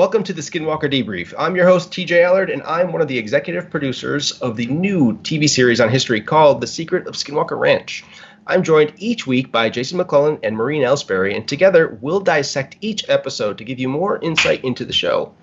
Welcome to the Skinwalker Debrief. I'm your host, TJ Allard, and I'm one of the executive producers of the new TV series on history called The Secret of Skinwalker Ranch. I'm joined each week by Jason McClellan and Maureen Ellsbury, and together we'll dissect each episode to give you more insight into the show.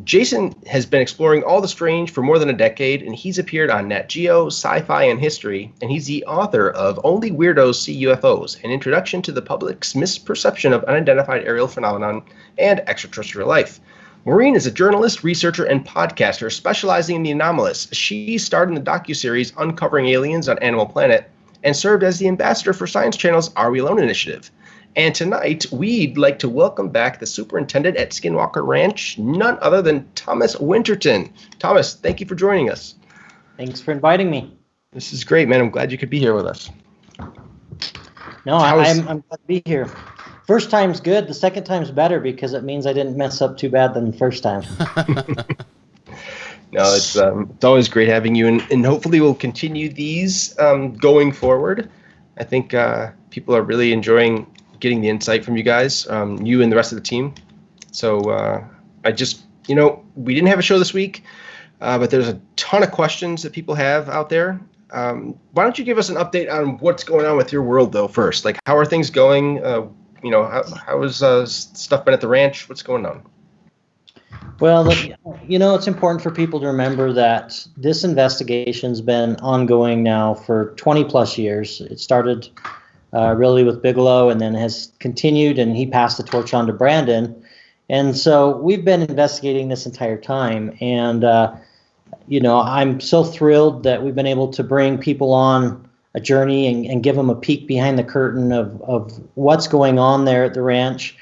Jason has been exploring all the strange for more than a decade, and he's appeared on Nat Geo, Sci-Fi, and History, and he's the author of Only Weirdos See UFOs, an introduction to the public's misperception of unidentified aerial phenomenon and extraterrestrial life. Maureen is a journalist, researcher, and podcaster specializing in the anomalous. She starred in the docuseries Uncovering Aliens on Animal Planet and served as the ambassador for Science Channel's Are We Alone initiative. And tonight, we'd like to welcome back the superintendent at Skinwalker Ranch, none other than Thomas Winterton. Thomas, thank you for joining us. Thanks for inviting me. This is great, man. I'm glad you could be here with us. No, I'm glad to be here. First time's good. The second time's better because it means I didn't mess up too bad than the first time. No, it's always great having you, and hopefully we'll continue these going forward. I think people are really enjoying getting the insight from you guys, you and the rest of the team. So we didn't have a show this week, but there's a ton of questions that people have out there. Why don't you give us an update on what's going on with your world, though, first? Like, how are things going? How has stuff been at the ranch? What's going on? Well, it's important for people to remember that this investigation's been ongoing now for 20 plus years. It started really with Bigelow and then has continued, and he passed the torch on to Brandon. And so we've been investigating this entire time. And, I'm so thrilled that we've been able to bring people on a journey and give them a peek behind the curtain of what's going on there at the ranch.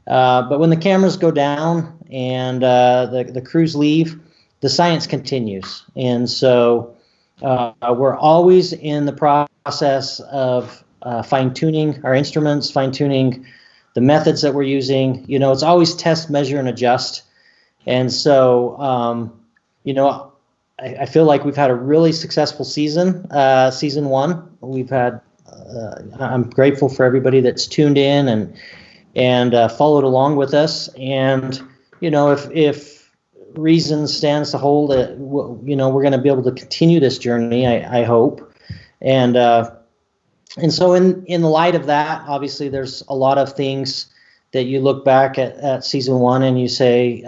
But when the cameras go down and the crews leave, the science continues. And so we're always in the process of fine-tuning our instruments, fine-tuning the methods that we're using. It's always test, measure, and adjust. And so, I feel like we've had a really successful season one. We've had, I'm grateful for everybody that's tuned in and followed along with us. And, if reason stands to hold, we're going to be able to continue this journey, I hope. And so in the light of that, obviously there's a lot of things that you look back at season one and you say,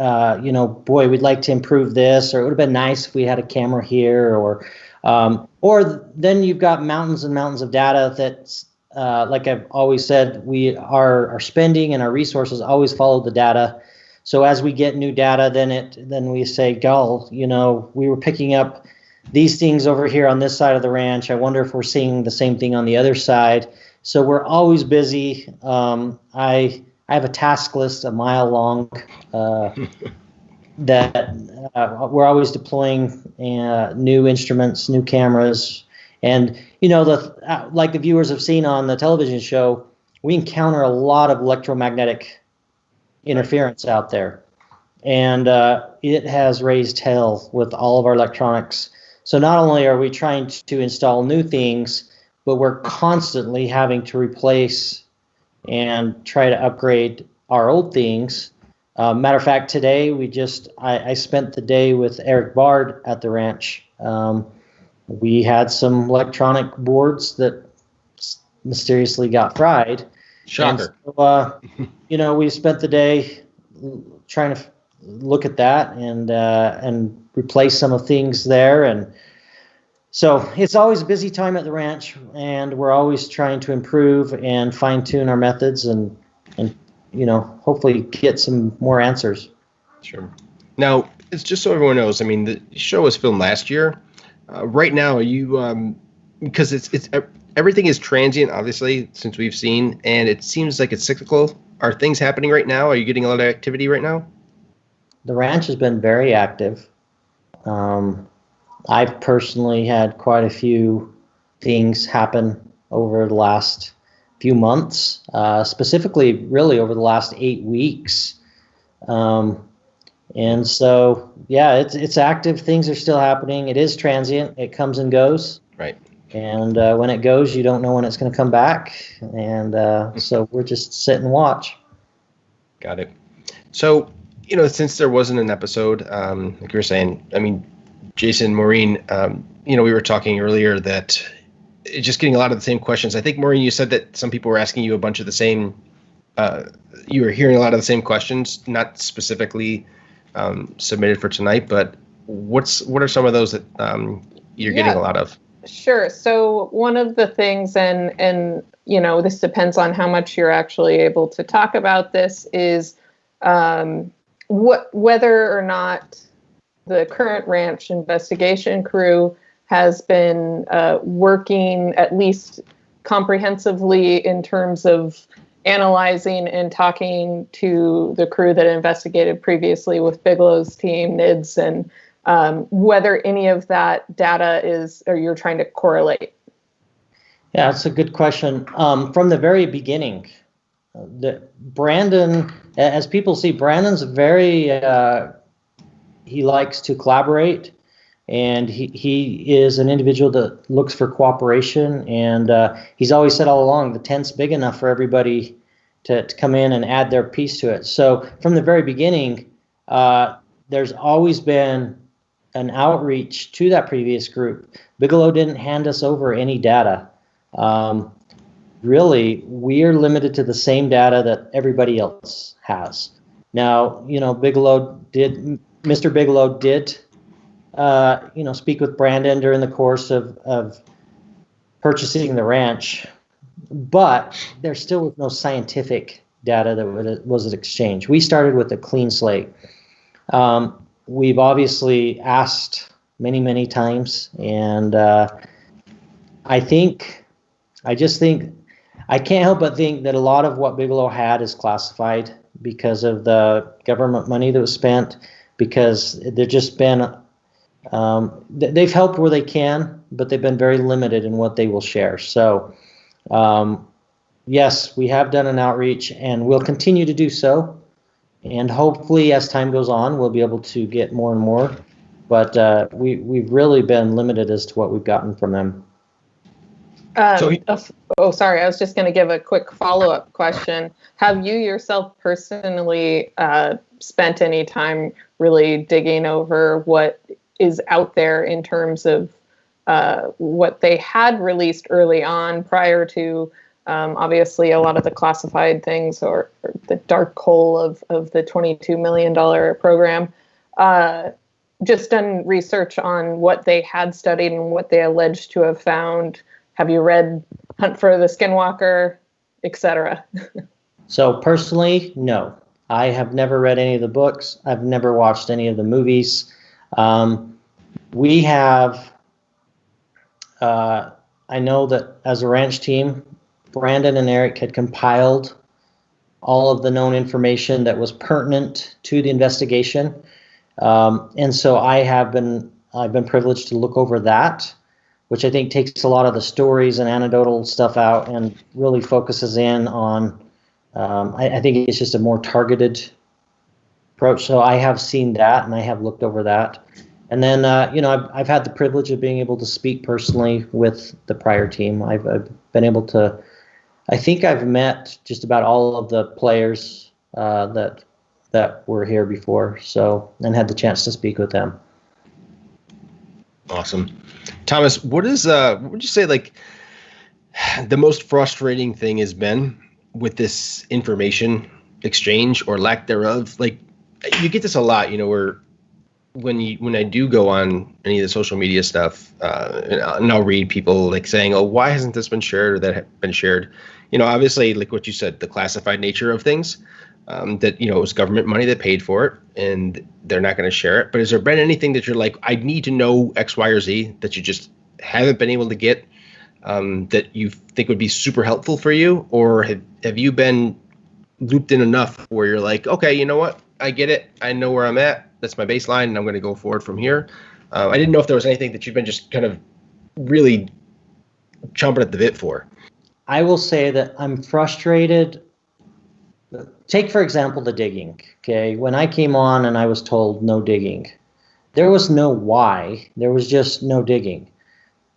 boy, we'd like to improve this, or it would have been nice if we had a camera here, or then you've got mountains and mountains of data that's, like I've always said, we are spending and our resources always follow the data. So as we get new data, then we say, we were picking up these things over here on this side of the ranch. I wonder if we're seeing the same thing on the other side. So we're always busy. I have a task list a mile long that we're always deploying new instruments, new cameras. And, like the viewers have seen on the television show, we encounter a lot of electromagnetic interference out there. And it has raised hell with all of our electronics. So not only are we trying to install new things, but we're constantly having to replace and try to upgrade our old things. Matter of fact, today I spent the day with Eric Bard at the ranch. We had some electronic boards that mysteriously got fried. Shocker. So, we spent the day trying to look at that and replace some of things there. And so it's always a busy time at the ranch, and we're always trying to improve and fine-tune our methods and hopefully get some more answers. Sure. Now, it's just so everyone knows, the show was filmed last year. Right now, are you, because it's everything is transient, obviously, since we've seen, and it seems like it's cyclical. Are things happening right now? Are you getting a lot of activity right now? The ranch has been very active. I've personally had quite a few things happen over the last few months, specifically really over the last 8 weeks. And so, it's active. Things are still happening. It is transient. It comes and goes. Right. And when it goes, you don't know when it's going to come back. And so we're just sit and watch. Got it. So since there wasn't an episode, like you were saying, I mean, Jason, Maureen, we were talking earlier that just getting a lot of the same questions. I think, Maureen, you said that some people were asking you a bunch of the same, you were hearing a lot of the same questions, not specifically submitted for tonight, but what are some of those that you're getting a lot of? Sure. So one of the things, and this depends on how much you're actually able to talk about this, is whether or not the current ranch investigation crew has been working at least comprehensively in terms of analyzing and talking to the crew that investigated previously with Bigelow's team, NIDS, and whether any of that data or you're trying to correlate. Yeah, that's a good question. From the very beginning, Brandon, as people see, Brandon's very, he likes to collaborate, and he is an individual that looks for cooperation, and he's always said all along, the tent's big enough for everybody to come in and add their piece to it. So from the very beginning, there's always been an outreach to that previous group. Bigelow didn't hand us over any data. Really, we are limited to the same data that everybody else has. Now, Mr. Bigelow did, speak with Brandon during the course of purchasing the ranch, but there still was no scientific data that was exchanged. We started with a clean slate. We've obviously asked many, many times, and I can't help but think that a lot of what Bigelow had is classified because of the government money that was spent, because they've just been, they've helped where they can, but they've been very limited in what they will share. So, yes, we have done an outreach, and we'll continue to do so. And hopefully, as time goes on, we'll be able to get more and more. But we've really been limited as to what we've gotten from them. Sorry. I was just going to give a quick follow-up question. Have you yourself personally spent any time really digging over what is out there in terms of what they had released early on prior to obviously a lot of the classified things or the dark hole of the $22 million program? Just done research on what they had studied and what they alleged to have found. Have you read Hunt for the Skinwalker, etc.? So personally, no. I have never read any of the books. I've never watched any of the movies. We have, I know that as a ranch team, Brandon and Eric had compiled all of the known information that was pertinent to the investigation. And so I've been privileged to look over that, which I think takes a lot of the stories and anecdotal stuff out and really focuses in on, I think it's just a more targeted approach. So I have seen that, and I have looked over that. And then, I've had the privilege of being able to speak personally with the prior team. I've been able to, I think I've met just about all of the players that were here before, and had the chance to speak with them. Awesome. Thomas, what would you say, like, the most frustrating thing has been with this information exchange or lack thereof? Like, you get this a lot, where when I do go on any of the social media stuff, and I'll read people like saying, "Oh, why hasn't this been shared or that been shared?" Obviously, like what you said, the classified nature of things, that it was government money that paid for it, and they're not going to share it. But has there been anything that you're like, I need to know X, Y, or Z that you just haven't been able to get, that you think would be super helpful for you, or have you been looped in enough where you're like, okay, you know what, I get it, I know where I'm at. That's my baseline, and I'm going to go forward from here. I didn't know if there was anything that you've been just kind of really chomping at the bit for. I will say that I'm frustrated. Take, for example, the digging. Okay, when I came on and I was told no digging, there was no why. There was just no digging.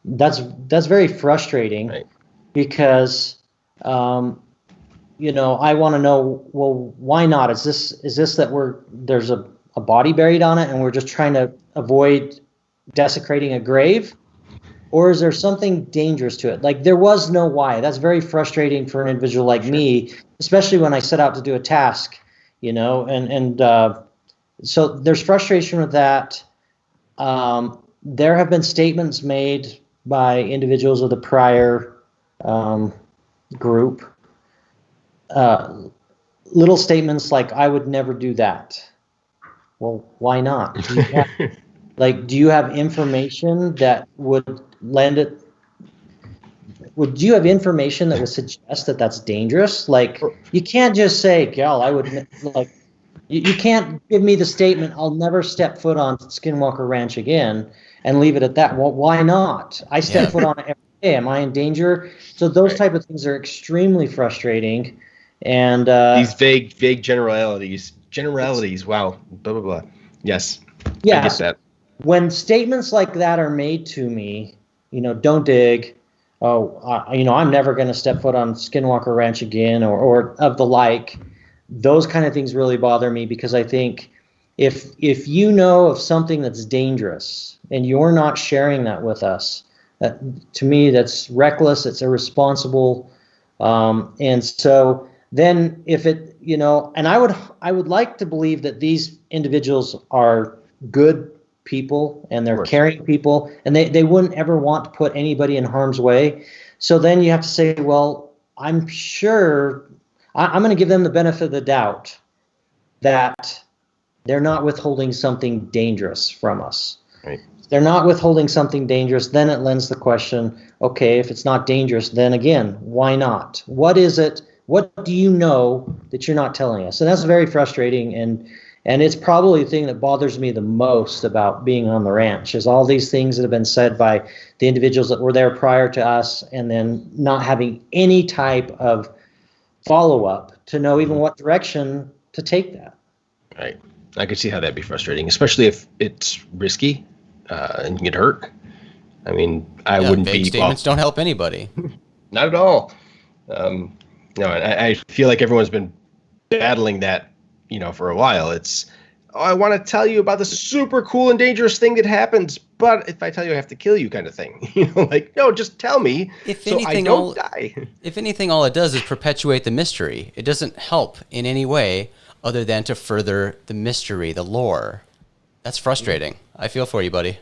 That's very frustrating, right? Because I want to know, well, why not? Is this that there's a body buried on it and we're just trying to avoid desecrating a grave? Or is there something dangerous to it? Like, there was no why. That's very frustrating for an individual like me, especially when I set out to do a task, so there's frustration with that. There have been statements made by individuals of the prior group, little statements like, I would never do that. Well, why not? Do you have information that would lend it? Would you have information that would suggest that that's dangerous? Like, you can't just say, Gal, I would, like, you can't give me the statement, I'll never step foot on Skinwalker Ranch again, and leave it at that. Well, why not? I step foot on it every day. Am I in danger? So those type of things are extremely frustrating. And these vague generalities. Wow. Blah, blah, blah. Yes. Yeah. I get that. When statements like that are made to me, don't dig. I'm never going to step foot on Skinwalker Ranch again, or of the like. Those kind of things really bother me, because I think if you know of something that's dangerous and you're not sharing that with us, to me that's reckless. It's irresponsible. And so then if it, and I would like to believe that these individuals are good people and they're caring people, and they wouldn't ever want to put anybody in harm's way. So then you have to say, well, I'm sure I'm going to give them the benefit of the doubt that they're not withholding something dangerous from us. Right. If they're not withholding something dangerous, then it lends the question, okay, if it's not dangerous, then again, why not? What is it? What do you know that you're not telling us? And that's very frustrating, and it's probably the thing that bothers me the most about being on the ranch, is all these things that have been said by the individuals that were there prior to us, and then not having any type of follow-up to know even what direction to take that. Right. I could see how that'd be frustrating, especially if it's risky and you get hurt. I mean, I wouldn't be... statements don't help anybody. Not at all. No, I feel like everyone's been battling that, for a while. It's, I want to tell you about the super cool and dangerous thing that happens, but if I tell you, I have to kill you, kind of thing. No, just tell me so I don't die. If anything, all it does is perpetuate the mystery. It doesn't help in any way other than to further the mystery, the lore. That's frustrating. I feel for you, buddy.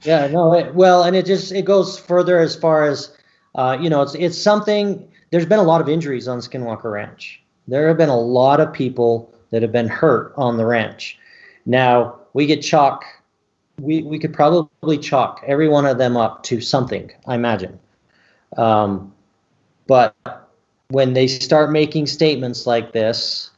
Yeah, no, and it goes further as far as, it's something. There's been a lot of injuries on Skinwalker Ranch. There have been a lot of people that have been hurt on the ranch. Now, we could probably chalk every one of them up to something, I imagine. But when they start making statements like this,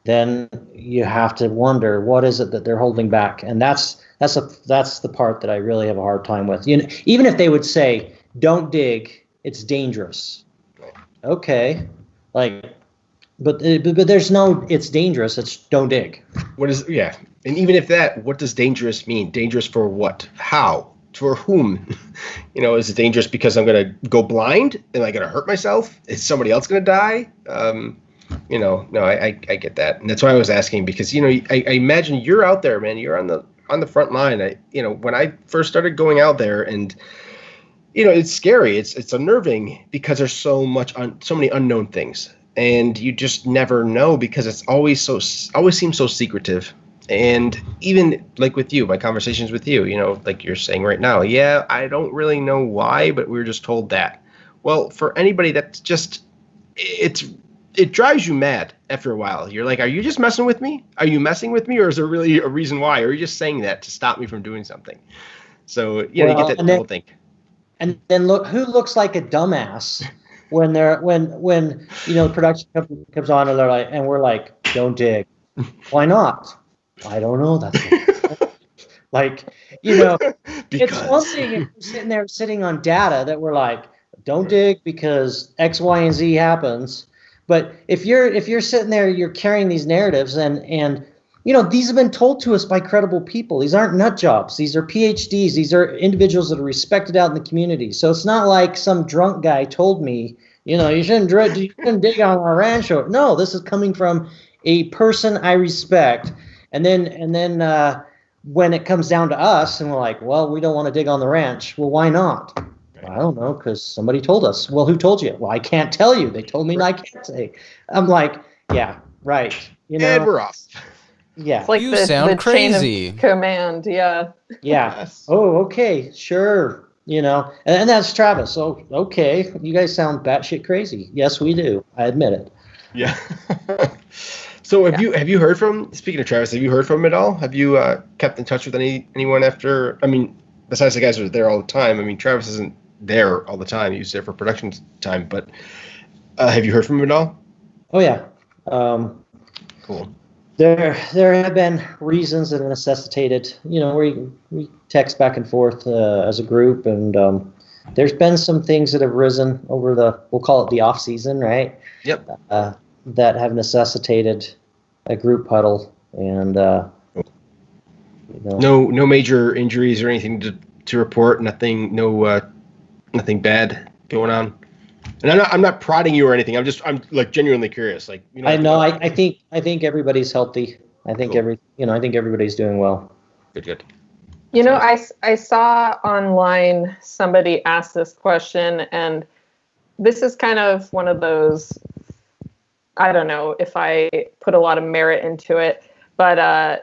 then you have to wonder, what is it that they're holding back? And that's the part that I really have a hard time with. Even if they would say, don't dig, it's dangerous. Okay, but there's no, it's dangerous, it's don't dig. And even if that, what does dangerous mean? Dangerous for what? How? For whom? Is it dangerous because I'm going to go blind? Am I going to hurt myself? Is somebody else going to die? No, I get that. And that's why I was asking, because, I imagine you're out there, man. You're on the front line. When I first started going out there, and it's scary. It's unnerving because there's so many unknown things, and you just never know, because it's always seems so secretive. And even like with you, my conversations with you, like you're saying right now, yeah, I don't really know why, but we were just told that. Well, for anybody, that's just it drives you mad after a while. You're like, are you just messing with me? Are you messing with me, or is there really a reason why? Or are you just saying that to stop me from doing something? So you get that double think. And then look, who looks like a dumbass when the production company comes on and they're like, and we're like, don't dig. Why not? I don't know. That's it's one thing if we're sitting on data that we're like, don't dig because X, Y, and Z happens. But if you're sitting there, you're carrying these narratives, and these have been told to us by credible people. These aren't nut jobs. These are PhDs. These are individuals that are respected out in the community. So it's not like some drunk guy told me, You shouldn't dig on our ranch. Or, no, this is coming from a person I respect. And then when it comes down to us, and we're like, well, we don't want to dig on the ranch. Well, why not? Right. I don't know, because somebody told us. Well, who told you? Well, I can't tell you. They told me, and I can't say. I'm like, yeah, right. And we're off. Yeah. It's like you the sound crazy. chain of command. Yeah. Yeah. Yes. Oh, okay, sure. And that's Travis. Oh, okay. You guys sound batshit crazy. Yes, we do. I admit it. Yeah. So have you heard from, speaking of Travis, have you heard from him at all? Have you kept in touch with anyone after, I mean, besides the guys who are there all the time? I mean, Travis isn't there all the time. He's there for production time, but have you heard from him at all? Oh, yeah. Cool. There have been reasons that have necessitated, we text back and forth as a group, and there's been some things that have risen over we'll call it the off season, right? Yep. That have necessitated a group huddle, and no major injuries or anything to report. Nothing bad going on. And I'm not prodding you or anything. I'm like genuinely curious. Like, I know. I think everybody's healthy. I think cool. I think everybody's doing well. Good. I saw online somebody ask this question, and this is kind of one of those, I don't know if I put a lot of merit into it, but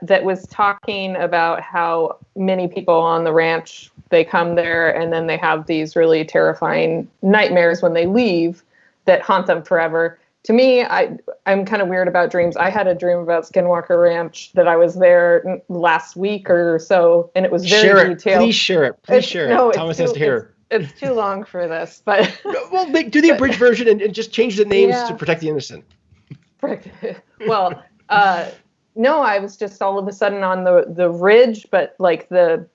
that was talking about how many people on the ranch, they come there and then they have these really terrifying nightmares when they leave that haunt them forever. To me, I'm kind of weird about dreams. I had a dream about Skinwalker Ranch that I was there last week or so, and it was very detailed. Please share it. No, Thomas has to hear. It's too long for this, but well, do the abridged version and just change the names to protect the innocent. Well, no, I was just all of a sudden on the ridge, but like the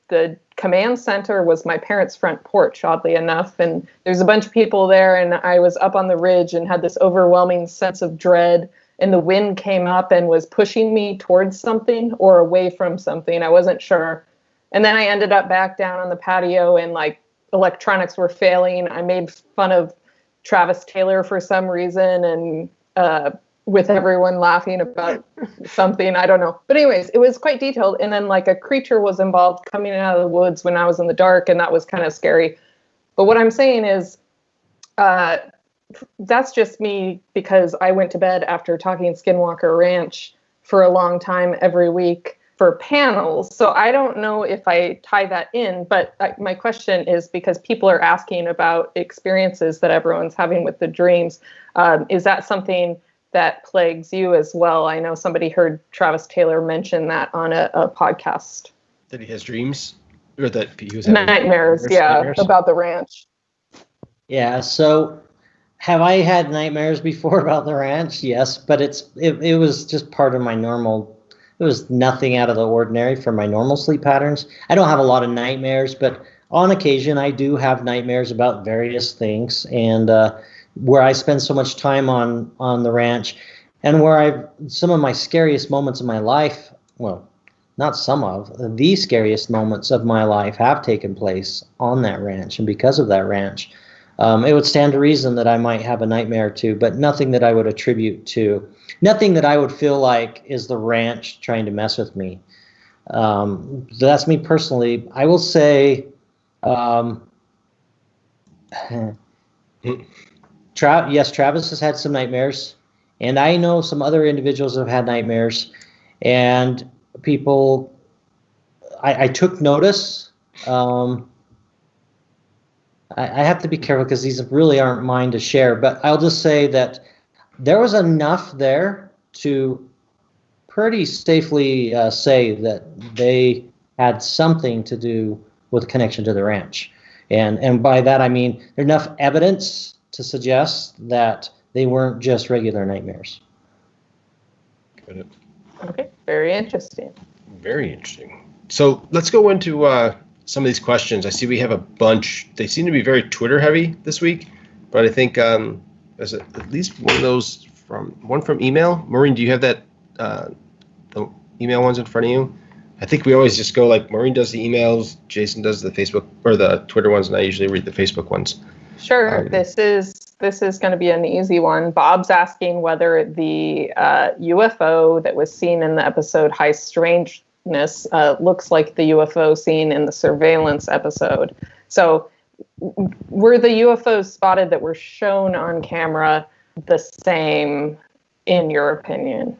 command center was my parents' front porch, oddly enough. And there's a bunch of people there, and I was up on the ridge and had this overwhelming sense of dread. And the wind came up and was pushing me towards something or away from something. I wasn't sure. And then I ended up back down on the patio, and like electronics were failing. I made fun of Travis Taylor for some reason, and with everyone laughing about something, I don't know. But anyways, it was quite detailed. And then like a creature was involved coming out of the woods when I was in the dark, and that was kind of scary. But what I'm saying is, that's just me because I went to bed after talking Skinwalker Ranch for a long time every week for panels. So I don't know if I tie that in, but my question is, because people are asking about experiences that everyone's having with the dreams, is that something that plagues you as well? I know somebody heard Travis Taylor mention that on a podcast. That he has dreams? Or that he was having nightmares, about the ranch. Yeah, so have I had nightmares before about the ranch? Yes, but it was just part of my normal, it was nothing out of the ordinary for my normal sleep patterns. I don't have a lot of nightmares, but on occasion I do have nightmares about various things, and where I spend so much time on the ranch, and where some of my scariest moments of my life, well, not some of, the scariest moments of my life have taken place on that ranch, and because of that ranch. It would stand to reason that I might have a nightmare or two, but nothing that I would attribute to, nothing that I would feel like is the ranch trying to mess with me. That's me personally. I will say, yes, Travis has had some nightmares, and I know some other individuals have had nightmares, and people, I took notice. I have to be careful because these really aren't mine to share, but I'll just say that there was enough there to pretty safely say that they had something to do with connection to the ranch. And by that I mean there's enough evidence to suggest that they weren't just regular nightmares. Okay, very interesting. Very interesting. So let's go into some of these questions. I see we have a bunch. They seem to be very Twitter heavy this week, but I think there's at least one of those from email. Maureen, do you have that the email ones in front of you? I think we always just go like Maureen does the emails, Jason does the Facebook or the Twitter ones, and I usually read the Facebook ones. Sure. This is going to be an easy one. Bob's asking whether the UFO that was seen in the episode High Strangeness looks like the UFO seen in the surveillance episode. So were the UFOs spotted that were shown on camera the same, in your opinion?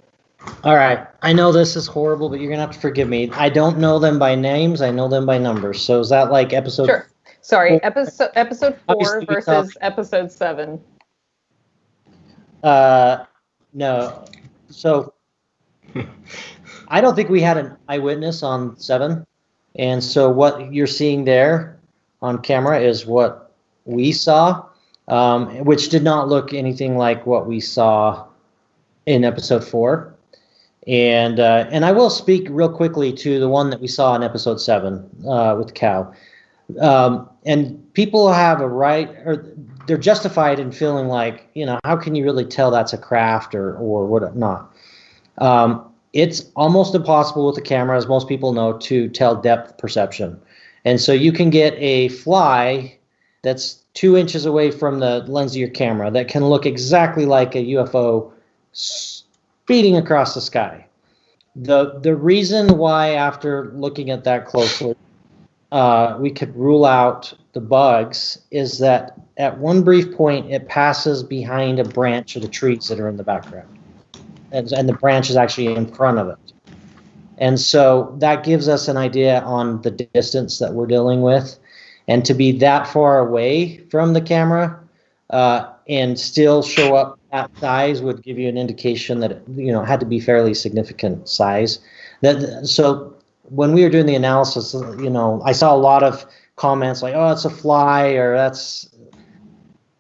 All right. I know this is horrible, but you're going to have to forgive me. I don't know them by names. I know them by numbers. So is that like episode? Sure. Sorry, four? episode 4 Obviously, versus episode 7. No. So I don't think we had an eyewitness on 7. And so what you're seeing there on camera is what we saw, which did not look anything like what we saw in episode 4. And I will speak real quickly to the one that we saw in episode 7 with Cow. And people have a right, or they're justified in feeling like, how can you really tell that's a craft or what not? It's almost impossible with the camera, as most people know, to tell depth perception. And so you can get a fly that's 2 inches away from the lens of your camera that can look exactly like a UFO speeding across the sky. The reason why, after looking at that closely, we could rule out the bugs is that at one brief point it passes behind a branch of the trees that are in the background, and the branch is actually in front of it. And so that gives us an idea on the distance that we're dealing with, and to be that far away from the camera and still show up at size would give you an indication that it had to be fairly significant size. So when we were doing the analysis, I saw a lot of comments like, "Oh, it's a fly," or "that's."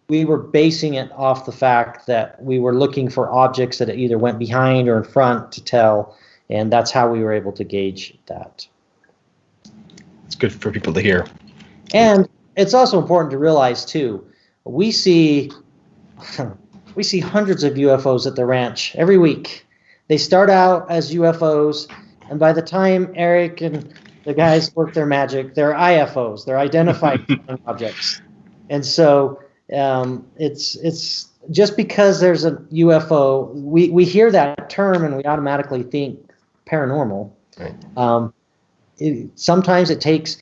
We were basing it off the fact that we were looking for objects that either went behind or in front to tell, and that's how we were able to gauge that. It's good for people to hear. And it's also important to realize too, we see hundreds of UFOs at the ranch every week. They start out as UFOs, and by the time Eric and the guys work their magic, they're IFOs. They're identified objects. And so it's just because there's a UFO, we hear that term and we automatically think paranormal. Right. Sometimes it takes.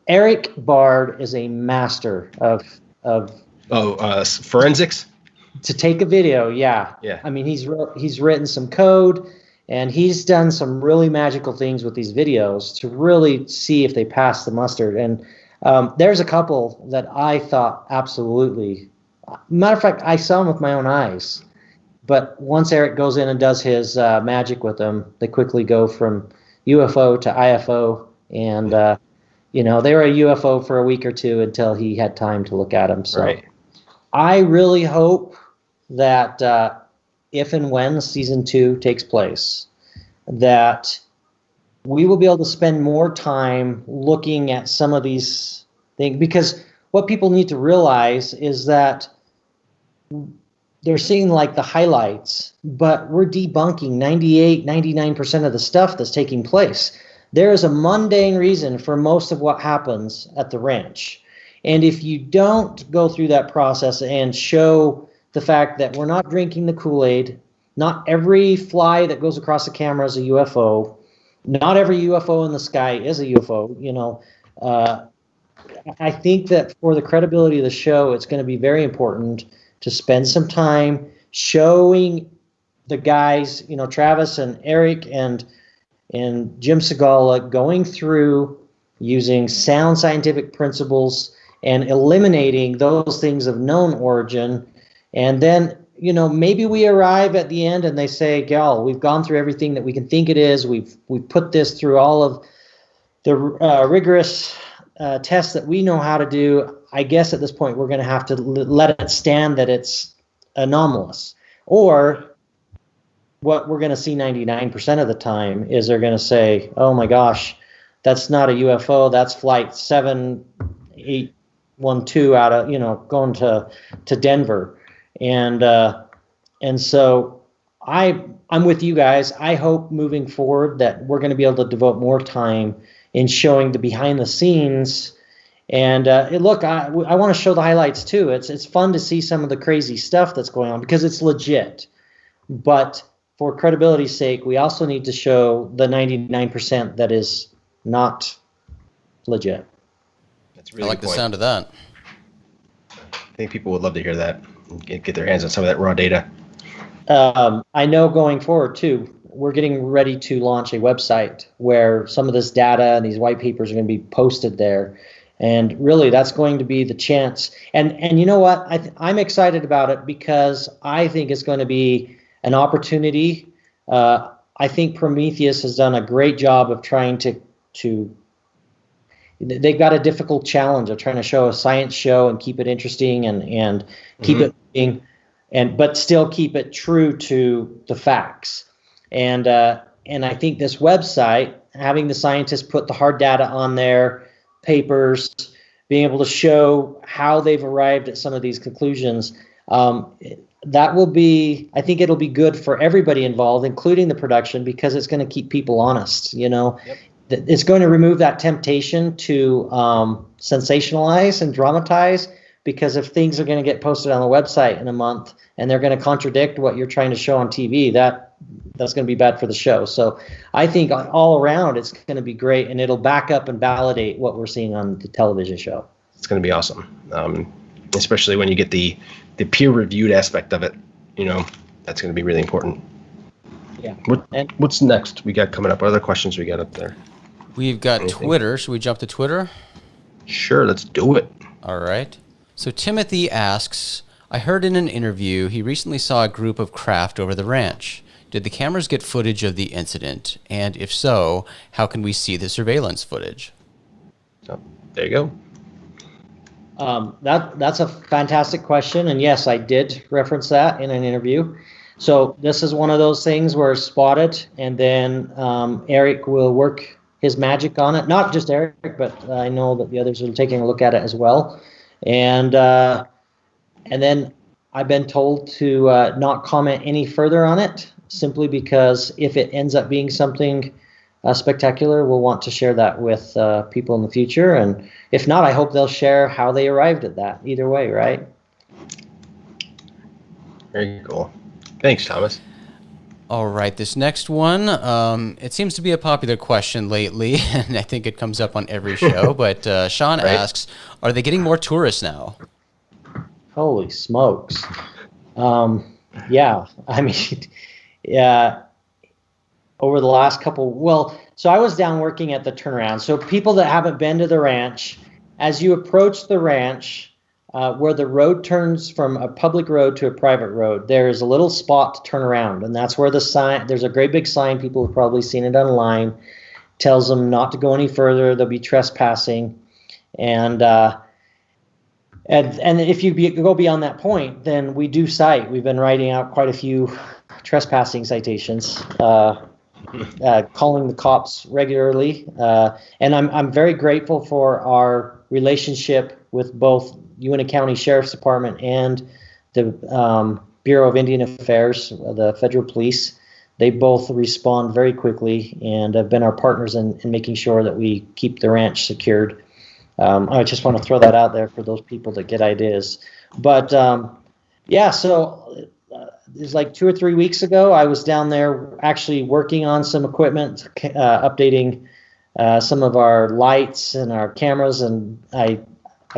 Eric Bard is a master of forensics. To take a video, yeah. I mean, he's written some code, and he's done some really magical things with these videos to really see if they pass the mustard. And there's a couple that I thought absolutely. Matter of fact, I saw them with my own eyes. But once Eric goes in and does his magic with them, they quickly go from UFO to IFO, and they were a UFO for a week or two until he had time to look at them. So right. I really hope that if and when season 2 takes place, that we will be able to spend more time looking at some of these things, because what people need to realize is that they're seeing like the highlights, but we're debunking 99% of the stuff that's taking place. There is a mundane reason for most of what happens at the ranch. And if you don't go through that process and show the fact that we're not drinking the Kool-Aid, not every fly that goes across the camera is a UFO, not every UFO in the sky is a UFO, I think that for the credibility of the show, it's going to be very important to spend some time showing the guys, Travis and Eric and Jim Segala going through using sound scientific principles and eliminating those things of known origin. And then, maybe we arrive at the end and they say, "Gal, we've gone through everything that we can think it is. We've put this through all of the rigorous tests that we know how to do. I guess at this point we're going to have to let it stand that it's anomalous." Or what we're going to see 99% of the time is they're going to say, "Oh my gosh, that's not a UFO. That's flight 7812 out of, going to Denver." And so I'm with you guys. I hope moving forward that we're going to be able to devote more time in showing the behind the scenes And look, I want to show the highlights too. It's fun to see some of the crazy stuff that's going on because it's legit. But for credibility's sake, we also need to show the 99% that is not legit. That's really I like the sound of that. I think people would love to hear that and get their hands on some of that raw data. I know going forward too, we're getting ready to launch a website where some of this data and these white papers are going to be posted there. And really, that's going to be the chance. And you know what? I'm excited about it because I think it's going to be an opportunity. I think Prometheus has done a great job of trying to they've got a difficult challenge of trying to show a science show and keep it interesting and keep it being, but still keep it true to the facts. And I think this website, having the scientists put the hard data on there, papers, being able to show how they've arrived at some of these conclusions, that will be, I think it'll be good for everybody involved, including the production, because it's going to keep people honest, you know. Yep. It's going to remove that temptation to sensationalize and dramatize, because if things are going to get posted on the website in a month and they're going to contradict what you're trying to show on TV, that's going to be bad for the show. So I think all around it's going to be great, and it'll back up and validate what we're seeing on the television show. It's going to be awesome, especially when you get the peer-reviewed aspect of it. You know, that's going to be really important. Yeah. What's next we got coming up? What other questions we got up there? We've got Twitter. Should we jump to Twitter? Sure, let's do it. All right. So Timothy asks, I heard in an interview he recently saw a group of craft over the ranch. Did the cameras get footage of the incident? And if so, how can we see the surveillance footage? Oh, there you go. That's a fantastic question. And yes, I did reference that in an interview. So this is one of those things where it's spotted, and then Eric will work his magic on it. Not just Eric, but I know that the others are taking a look at it as well. And then I've been told to not comment any further on it, simply because if it ends up being something spectacular, we'll want to share that with people in the future. And if not, I hope they'll share how they arrived at that. Either way, right? Very cool. Thanks, Thomas. All right, this next one, it seems to be a popular question lately, and I think it comes up on every show, but Sean asks, are they getting more tourists now? Holy smokes. Yeah, I mean, yeah, over the last so I was down working at the turnaround. So people that haven't been to the ranch, as you approach the ranch, where the road turns from a public road to a private road, there's a little spot to turn around, and that's where there's a great big sign, people have probably seen it online, tells them not to go any further, they'll be trespassing. And if you go beyond that point, then we do cite. We've been writing out quite a few trespassing citations, calling the cops regularly. And I'm very grateful for our relationship with both Uintah County Sheriff's Department and the Bureau of Indian Affairs, the federal police. They both respond very quickly and have been our partners in making sure that we keep the ranch secured. I just want to throw that out there for those people that get ideas. But yeah, so it was like 2 or 3 weeks ago, I was down there actually working on some equipment, updating some of our lights and our cameras, and I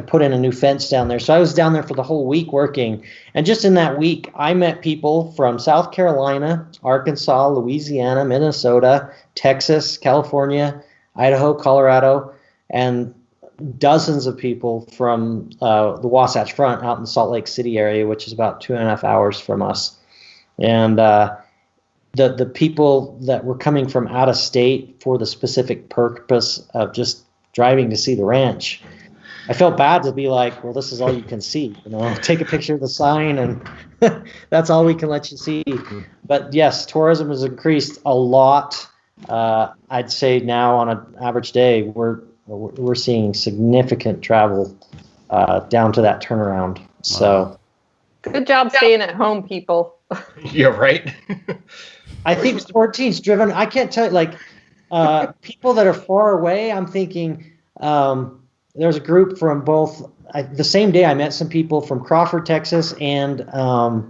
put in a new fence down there. So I was down there for the whole week working. And just in that week, I met people from South Carolina, Arkansas, Louisiana, Minnesota, Texas, California, Idaho, Colorado, and dozens of people from the Wasatch Front out in the Salt Lake City area, which is about 2.5 hours from us. And the people that were coming from out of state for the specific purpose of just driving to see the ranch, I felt bad to be like, well, this is all you can see, you know, take a picture of the sign and that's all we can let you see. But yes, tourism has increased a lot. I'd say now on an average day, we're seeing significant travel down to that turnaround. So good job staying at home, people. Yeah, right. I think 14's driven. I can't tell you, like people that are far away, I'm thinking there's a group from both. The same day, I met some people from Crawford, Texas, and oh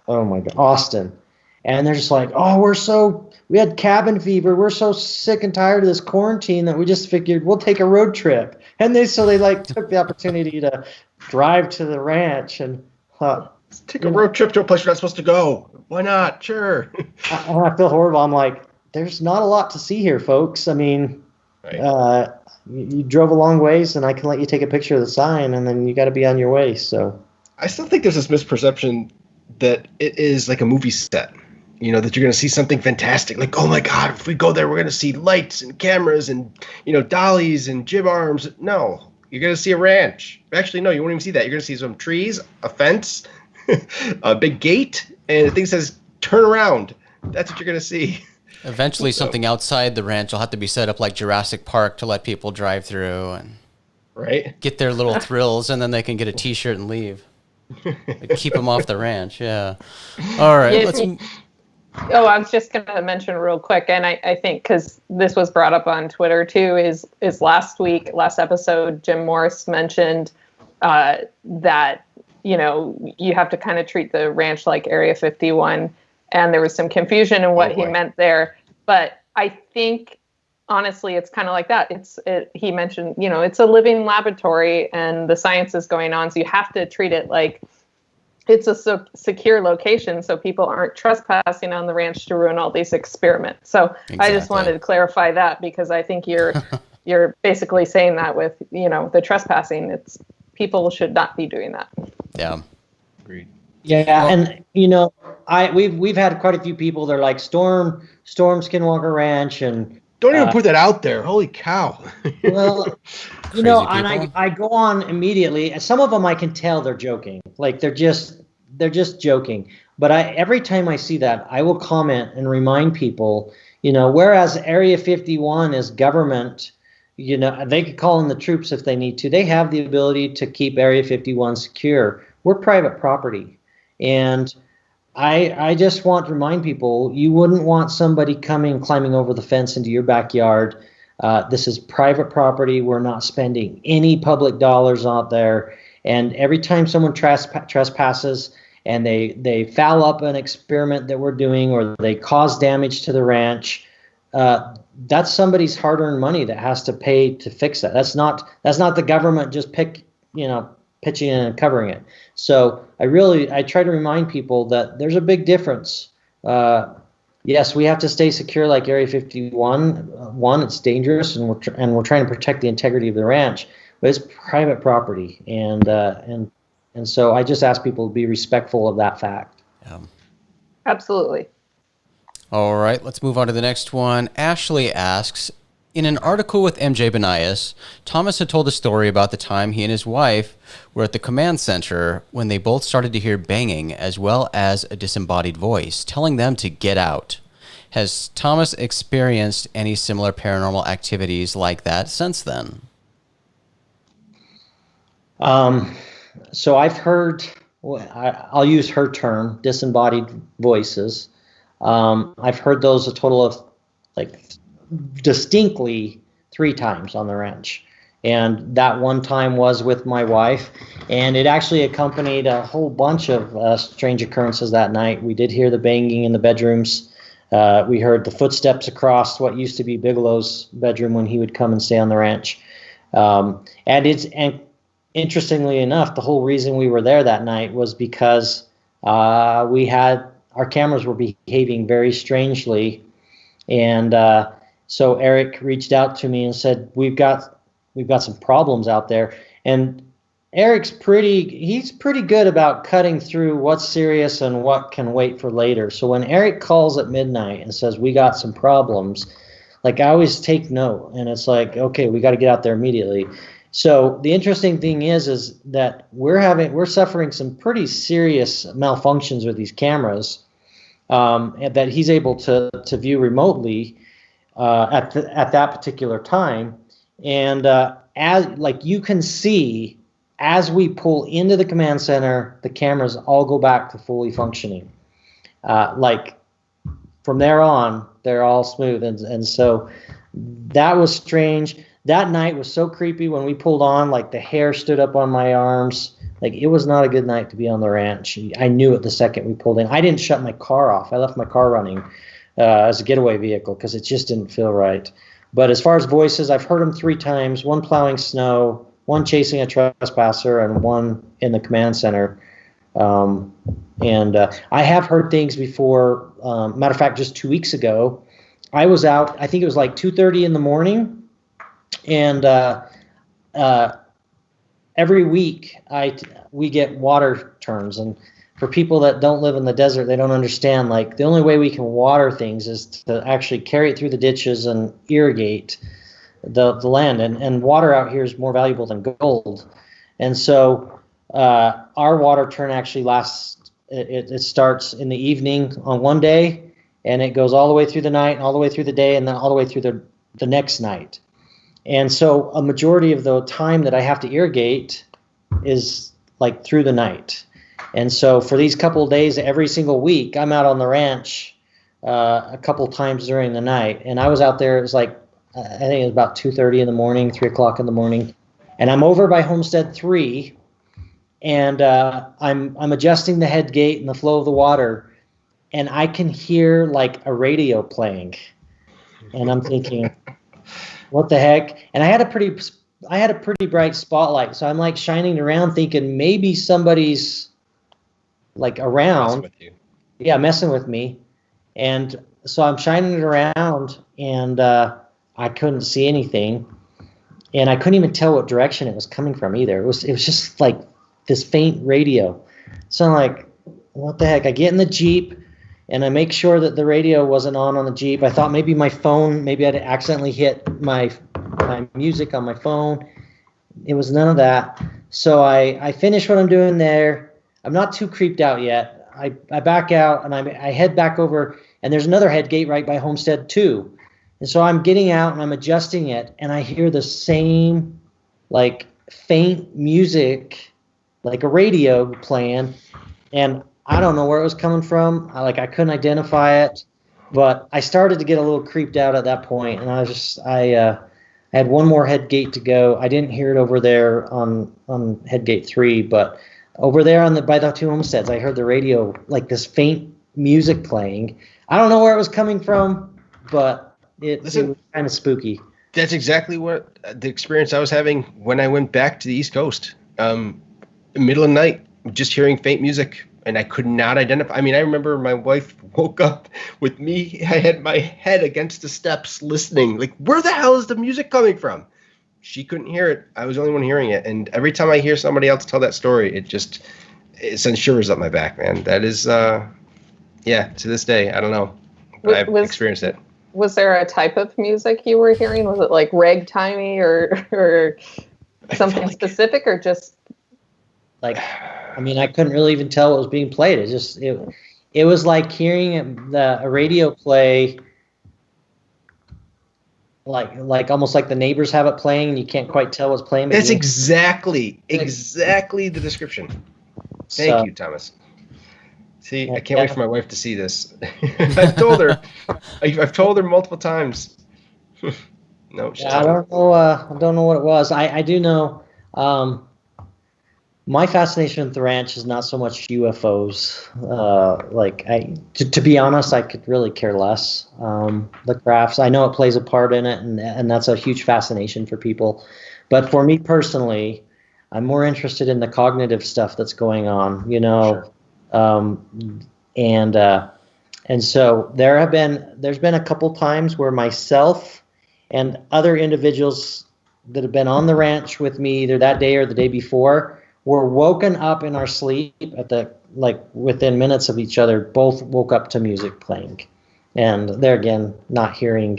my God, Austin, and they're just like, oh, we had cabin fever. We're so sick and tired of this quarantine that we just figured we'll take a road trip. And they took the opportunity to drive to the ranch and take a road trip to a place you're not supposed to go. Why not? Sure. I feel horrible. I'm like, there's not a lot to see here, folks. I mean, right. You drove a long ways, and I can let you take a picture of the sign, and then you got to be on your way. So I still think there's this misperception that it is like a movie set. You know, that you're going to see something fantastic. Like, oh my God, if we go there, we're going to see lights and cameras and, dollies and jib arms. No, you're going to see a ranch. Actually, no, you won't even see that. You're going to see some trees, a fence, a big gate, and the thing says, turn around. That's what you're going to see. Eventually, something outside the ranch will have to be set up like Jurassic Park to let people drive through and get their little thrills, and then they can get a T-shirt and leave. Keep them off the ranch, yeah. All right, let's... Oh, I was just going to mention real quick, and I think because this was brought up on Twitter too, is last episode, Jim Morris mentioned that, you have to kind of treat the ranch like Area 51, and there was some confusion in what he meant there. But I think, honestly, it's kind of like that. He mentioned, it's a living laboratory, and the science is going on, so you have to treat it like it's a secure location, so people aren't trespassing on the ranch to ruin all these experiments. So exactly. I just wanted to clarify that, because I think you're basically saying that with the trespassing. It's people should not be doing that. Yeah, agreed. Yeah, and we've had quite a few people. They're like storm Skinwalker Ranch, and don't even put that out there. Holy cow! Well, and I go on immediately. Some of them I can tell they're joking. Like they're just joking. But every time I see that, I will comment and remind people, whereas Area 51 is government, they could call in the troops if they need to. They have the ability to keep Area 51 secure. We're private property. And I just want to remind people, you wouldn't want somebody climbing over the fence into your backyard. This is private property. We're not spending any public dollars out there. And every time someone trespasses and they foul up an experiment that we're doing, or they cause damage to the ranch, that's somebody's hard-earned money that has to pay to fix that. That's not the government just pitching in and covering it. So I try to remind people that there's a big difference. Yes, we have to stay secure like Area 51. One, it's dangerous, and we're trying to protect the integrity of the ranch, but it's private property, and so I just ask people to be respectful of that fact. Yeah. Absolutely. All right, let's move on to the next one. Ashley asks, in an article with MJ Benias, Thomas had told a story about the time he and his wife were at the command center when they both started to hear banging as well as a disembodied voice telling them to get out. Has Thomas experienced any similar paranormal activities like that since then? So I've heard, I'll use her term, disembodied voices. I've heard those a total of distinctly 3 times on the ranch, and that one time was with my wife, and it actually accompanied a whole bunch of strange occurrences that night. We did hear the banging in the bedrooms. We heard the footsteps across what used to be Bigelow's bedroom when he would come and stay on the ranch. And interestingly enough, the whole reason we were there that night was because our cameras were behaving very strangely, and so Eric reached out to me and said, we've got some problems out there. And Eric's he's pretty good about cutting through what's serious and what can wait for later. So when Eric calls at midnight and says, we got some problems, I always take note, and it's like, okay, we got to get out there immediately. So the interesting thing is that we're suffering some pretty serious malfunctions with these cameras that he's able to view remotely at that particular time, and as you can see, as we pull into the command center, the cameras all go back to fully functioning. From there on, they're all smooth, and so that was strange. that night was so creepy when we pulled on, like the hair stood up on my arms. Like it was not a good night to be on the ranch. I knew it the second we pulled in. I didn't shut my car off. I left my car running as a getaway vehicle because it just didn't feel right. But as far as voices, I've heard them 3 times, one plowing snow, one chasing a trespasser, and one in the command center. I have heard things before. Matter of fact, just 2 weeks ago, I was out, I think it was like 2:30 in the morning, and every week we get water turns. And for people that don't live in the desert, they don't understand, like the only way we can water things is to actually carry it through the ditches and irrigate the land. And water out here is more valuable than gold. And so our water turn actually lasts, it starts in the evening on one day, and it goes all the way through the night, and all the way through the day, and then all the way through the next night. And so a majority of the time that I have to irrigate is like through the night. And so for these couple of days, every single week, I'm out on the ranch a couple times during the night. And I was out there, it was like, I think it was about 2:30 in the morning, 3 o'clock in the morning. And I'm over by Homestead 3, and I'm adjusting the head gate and the flow of the water, and I can hear like a radio playing. And I'm thinking, what the heck? And I had a pretty bright spotlight, so I'm like shining around thinking maybe somebody's like around. With you. Yeah, messing with me. And so I'm shining it around, and I couldn't see anything, and I couldn't even tell what direction it was coming from either. It was just like this faint radio. So I'm like, what the heck? I get in the Jeep, and I make sure that the radio wasn't on the Jeep. I thought maybe my phone, maybe I'd accidentally hit my music on my phone. It was none of that. So I finish what I'm doing there. I'm not too creeped out yet. I back out, and I head back over, and there's another head gate right by Homestead 2. And so I'm getting out, and I'm adjusting it, and I hear the same like faint music, like a radio playing, and I don't know where it was coming from. I couldn't identify it, but I started to get a little creeped out at that point, and I had one more head gate to go. I didn't hear it over there on head gate 3, but over there by the 2 homesteads, I heard the radio, like this faint music playing. I don't know where it was coming from, but it was kind of spooky. That's exactly what the experience I was having when I went back to the East Coast. Middle of the night, just hearing faint music, and I could not identify. I mean, I remember my wife woke up with me. I had my head against the steps listening. Like, where the hell is the music coming from? She couldn't hear it. I was the only one hearing it. And every time I hear somebody else tell that story, it sends shivers up my back, man. That is, to this day, I don't know. I've experienced it. Was there a type of music you were hearing? Was it like ragtimey or something specific, or just like, I mean, I couldn't really even tell what was being played. It was like hearing a radio play, like almost like the neighbors have it playing and you can't quite tell what's playing. That's exactly the description. Thank you, Thomas. See, I can't wait for my wife to see this. I've told her. I've told her multiple times. No, I don't know. I don't know what it was. I do know. My fascination with the ranch is not so much UFOs. To be honest, I could really care less. The crafts, I know it plays a part in it, and that's a huge fascination for people. But for me personally, I'm more interested in the cognitive stuff that's going on. You know. Sure. And so there's been a couple times where myself and other individuals that have been on the ranch with me either that day or the day before were woken up in our sleep within minutes of each other. Both woke up to music playing, and they're again not hearing.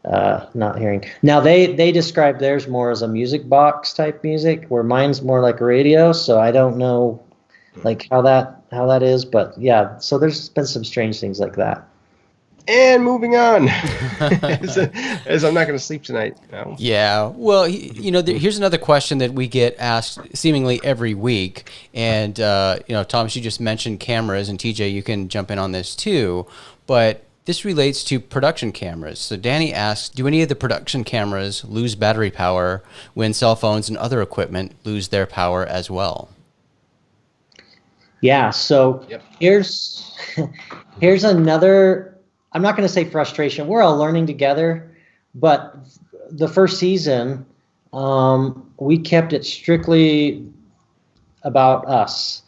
Now they describe theirs more as a music box type music, where mine's more like a radio. So I don't know like how that is, but yeah, so there's been some strange things like that. And moving on, as I'm not going to sleep tonight. No. Yeah, well, here's another question that we get asked seemingly every week, and Thomas, you just mentioned cameras, and TJ, you can jump in on this too, but This relates to production cameras. So Danny asks, do any of the production cameras lose battery power when cell phones and other equipment lose their power as well? Yeah, so here's another, I'm not going to say frustration. We're all learning together, but the first season, we kept it strictly about us.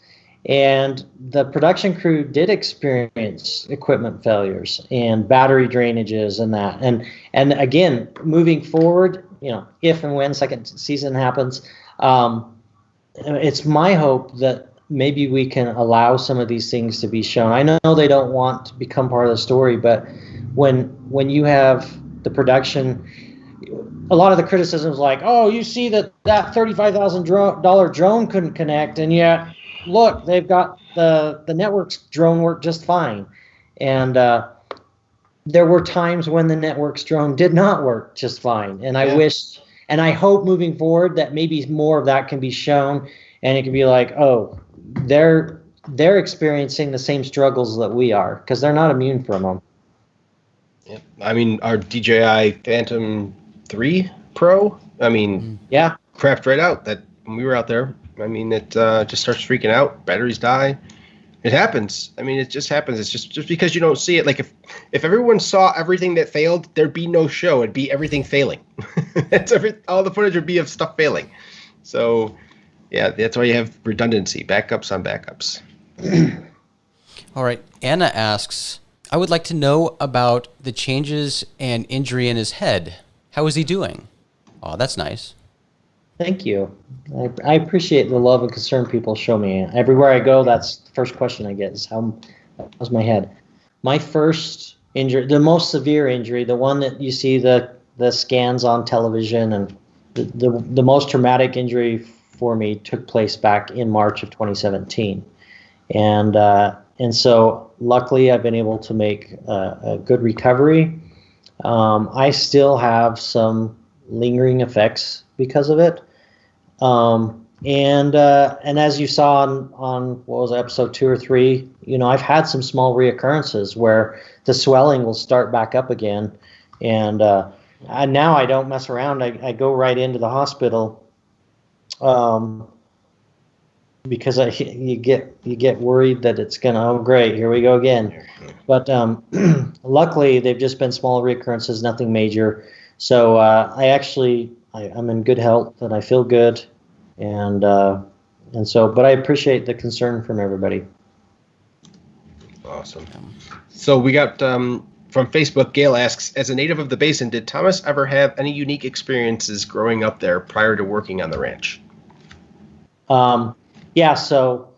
And the production crew did experience equipment failures and battery drainages and that. And again, moving forward, if and when second season happens, it's my hope that maybe we can allow some of these things to be shown. I know they don't want to become part of the story, but when you have the production, a lot of the criticism is like, oh, you see that $35,000 drone couldn't connect, and yet, look, they've got the network's drone worked just fine. And there were times when the network's drone did not work just fine. And I wish, and I hope moving forward that maybe more of that can be shown, and it can be like, oh, they're experiencing the same struggles that we are, because they're not immune from them. Yeah. I mean, our DJI Phantom 3 Pro, crapped right out. That when we were out there, it just starts freaking out. Batteries die. It happens. It just happens. It's just because you don't see it. Like if everyone saw everything that failed, there'd be no show. It'd be everything failing. All the footage would be of stuff failing. So, yeah, that's why you have redundancy, backups on backups. All right. Anna asks, I would like to know about the changes and injury in his head. How is he doing? Oh, that's nice. Thank you. I appreciate the love and concern people show me. Everywhere I go, that's the first question I get is how's my head? My first injury, the most severe injury, the one that you see the scans on television, and the most traumatic injury for me took place back in March of 2017. And so luckily I've been able to make a good recovery. I still have some lingering effects because of it. And as you saw on what was it, episode 2 or 3, I've had some small reoccurrences where the swelling will start back up again. And now I don't mess around. I go right into the hospital, because you get worried that it's gonna, oh great, here we go again. But luckily they've just been small reoccurrences, nothing major. So I'm in good health and I feel good, and so, but I appreciate the concern from everybody. Awesome. So we got from Facebook, Gail asks, as a native of the basin, did Thomas ever have any unique experiences growing up there prior to working on the ranch? Yeah, so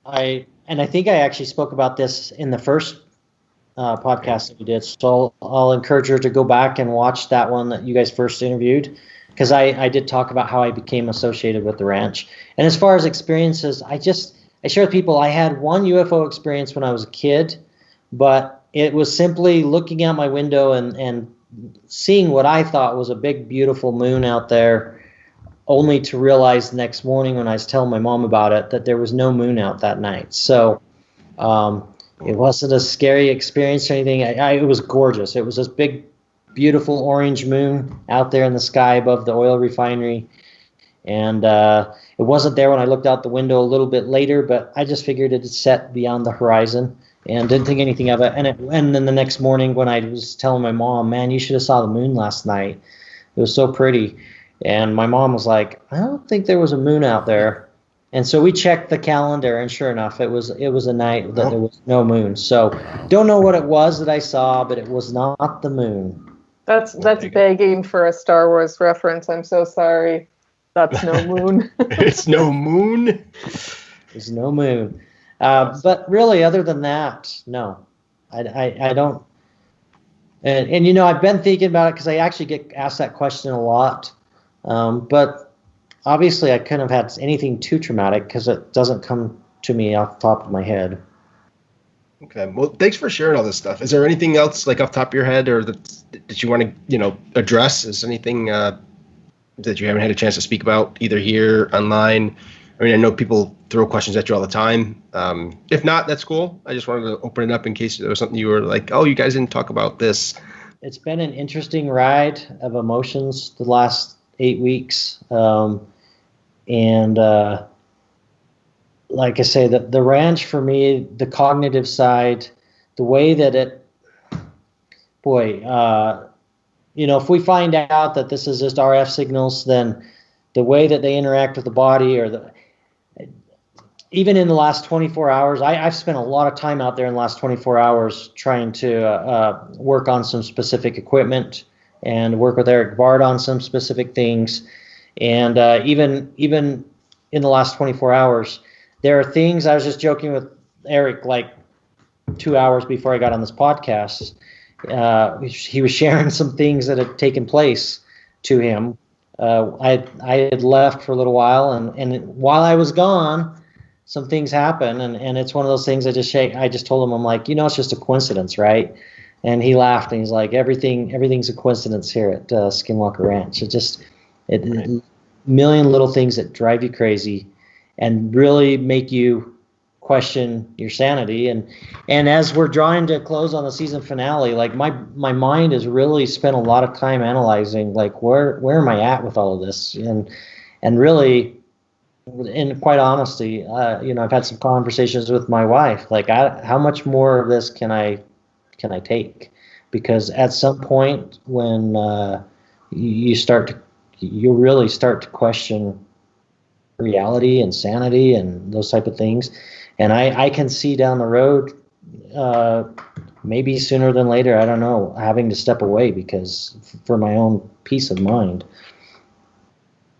I think I actually spoke about this in the first podcast that we did. So I'll encourage her to go back and watch that one that you guys first interviewed, because I did talk about how I became associated with the ranch. And as far as experiences, I share with people, I had one UFO experience when I was a kid, but it was simply looking out my window and seeing what I thought was a big, beautiful moon out there, only to realize the next morning when I was telling my mom about it that there was no moon out that night. So it wasn't a scary experience or anything. It was gorgeous. It was this big, beautiful orange moon out there in the sky above the oil refinery. And it wasn't there when I looked out the window a little bit later, but I just figured it had set beyond the horizon and didn't think anything of it. And then the next morning when I was telling my mom, man, you should have saw the moon last night. It was so pretty. And my mom was like, I don't think there was a moon out there. And so we checked the calendar, and sure enough, it was a night that there was no moon. So don't know what it was that I saw, but it was not the moon. That's begging for a Star Wars reference. I'm so sorry. That's no moon. It's no moon? There's no moon. But really, other than that, no. I don't. And I've been thinking about it because I actually get asked that question a lot. But obviously I couldn't have had anything too traumatic because it doesn't come to me off the top of my head. Okay. Well, thanks for sharing all this stuff. Is there anything else like off the top of your head or that you want to, address? Is anything that you haven't had a chance to speak about either here, online, I mean, I know people throw questions at you all the time. If not, that's cool. I just wanted to open it up in case there was something you were like, oh, you guys didn't talk about this. It's been an interesting ride of emotions the last 8 weeks. Like I say, the ranch for me, the cognitive side, the way that it, if we find out that this is just RF signals, then the way that they interact with the body, or even in the last 24 hours, I've spent a lot of time out there in the last 24 hours trying to work on some specific equipment and work with Eric Bard on some specific things. And even in the last 24 hours, there are things, I was just joking with Eric like 2 hours before I got on this podcast. He was sharing some things that had taken place to him. I had left for a little while, and while I was gone, some things happened, and it's one of those things I just told him, I'm like, it's just a coincidence, right? And he laughed, and he's like, everything's a coincidence here at Skinwalker Ranch. A million little things that drive you crazy and really make you question your sanity. And as we're drawing to close on the season finale, like my mind has really spent a lot of time analyzing, like, where am I at with all of this? And really, in quite honesty, I've had some conversations with my wife, like, how much more of this can I take? Because at some point when you really start to question reality and sanity and those type of things. And I can see down the road, maybe sooner than later, I don't know, having to step away because for my own peace of mind.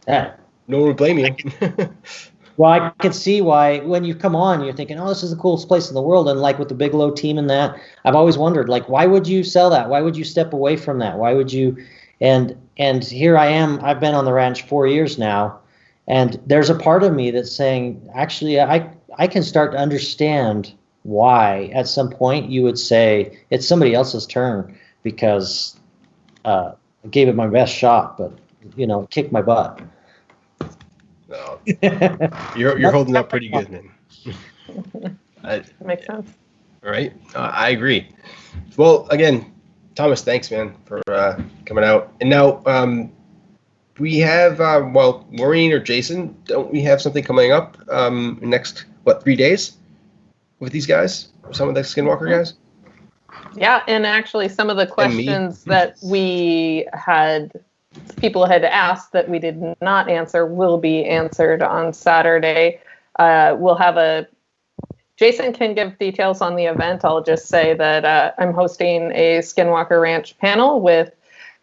No one would blame you. Well, I can see why when you come on, you're thinking, oh, this is the coolest place in the world. And like with the Bigelow team and that, I've always wondered, like, why would you sell that? Why would you step away from that? Why would you? And here I am. I've been on the ranch 4 years now. And there's a part of me that's saying, actually, I can start to understand why at some point you would say it's somebody else's turn because I gave it my best shot, but, kicked my butt. No, you're holding up pretty good, man. Makes sense. All right. I agree. Well, again, Thomas, thanks, man, for coming out. And now we have, Maureen or Jason, don't we have something coming up next, 3 days with these guys? Some of the Skinwalker guys? Yeah, and actually some of the questions that people had asked that we did not answer will be answered on Saturday. We'll have Jason can give details on the event. I'll just say that I'm hosting a Skinwalker Ranch panel with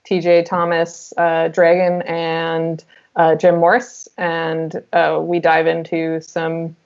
TJ, Thomas, Dragon, and Jim Morse, and we dive into some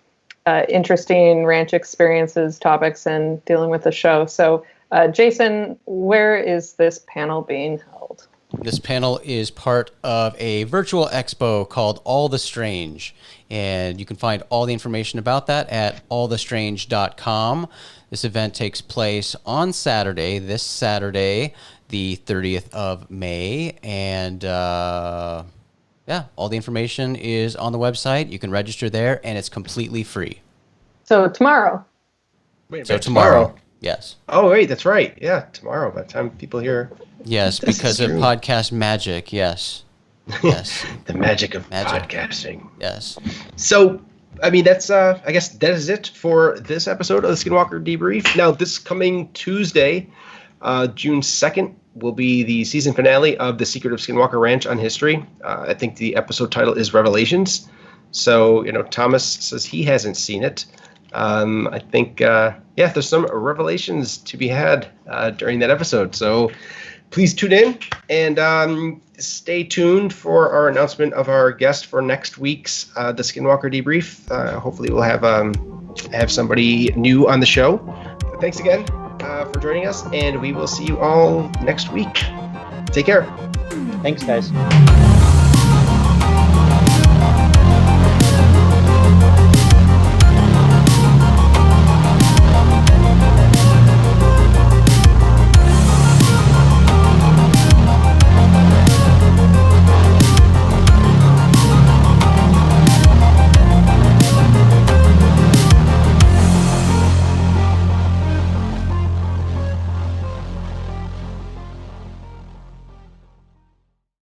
interesting ranch experiences, topics, and dealing with the show. So, Jason, where is this panel being held? This panel is part of a virtual expo called All the Strange, and you can find all the information about that at allthestrange.com. This event takes place on Saturday, this Saturday, the 30th of May, and all the information is on the website. You can register there, and it's completely free. So tomorrow. Tomorrow. Yes. Oh, wait, that's right. Yeah, tomorrow, by the time people hear. Yes, because of podcast magic, yes. Yes. The magic of podcasting. Yes. So, I mean, that's, I guess that is it for this episode of the Skinwalker Debrief. Now, this coming Tuesday, June 2nd, will be the season finale of The Secret of Skinwalker Ranch on History. I think the episode title is Revelations. So, Thomas says he hasn't seen it. I think, there's some revelations to be had during that episode. So please tune in and stay tuned for our announcement of our guest for next week's The Skinwalker Debrief. Hopefully we'll have somebody new on the show. But thanks again for joining us, and we will see you all next week. Take care. Thanks, guys.